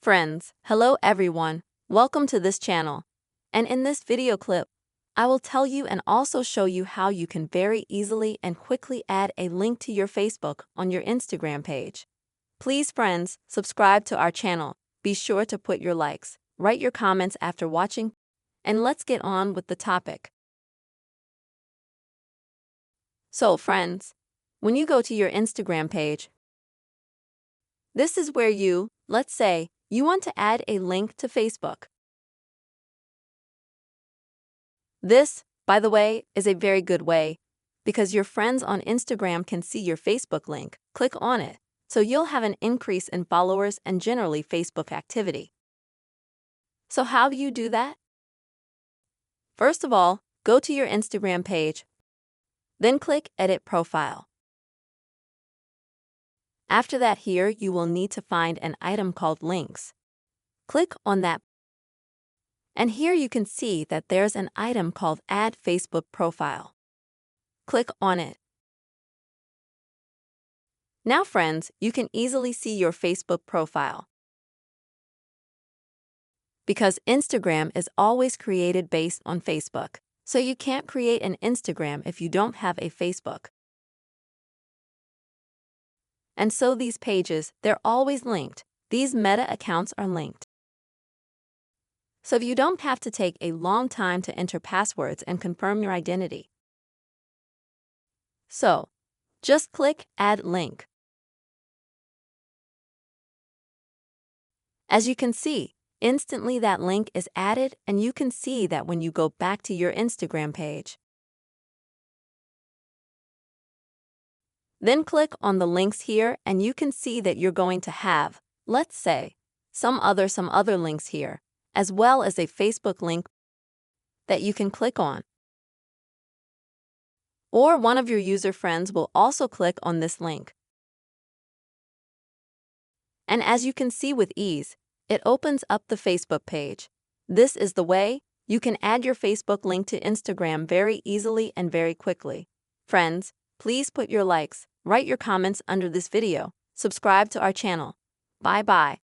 Friends, hello everyone, welcome to this channel. And in this video clip, I will tell you and also show you how you can very easily and quickly add a link to your Facebook on your Instagram page. Please friends, subscribe to our channel, be sure to put your likes, write your comments after watching, and let's get on with the topic. So friends, when you go to your Instagram page, this is where let's say, you want to add a link to Facebook. This, by the way, is a very good way because your friends on Instagram can see your Facebook link. Click on it, so you'll have an increase in followers and generally Facebook activity. So how do you do that? First of all, go to your Instagram page, then click Edit Profile. After that, here you will need to find an item called Links. Click on that. And here you can see that there's an item called Add Facebook Profile. Click on it. Now friends, you can easily see your Facebook profile. Because Instagram is always created based on Facebook, so you can't create an Instagram if you don't have a Facebook. And so these pages, they're always linked. These meta accounts are linked. So you don't have to take a long time to enter passwords and confirm your identity. So, just click Add Link. As you can see, instantly that link is added and you can see that when you go back to your Instagram page. Then click on the links here and you can see that you're going to have, let's say, some other links here, as well as a Facebook link that you can click on. Or one of your user friends will also click on this link. And as you can see with ease, it opens up the Facebook page. This is the way you can add your Facebook link to Instagram very easily and very quickly. Friends, please put your likes, write your comments under this video, subscribe to our channel. Bye-bye.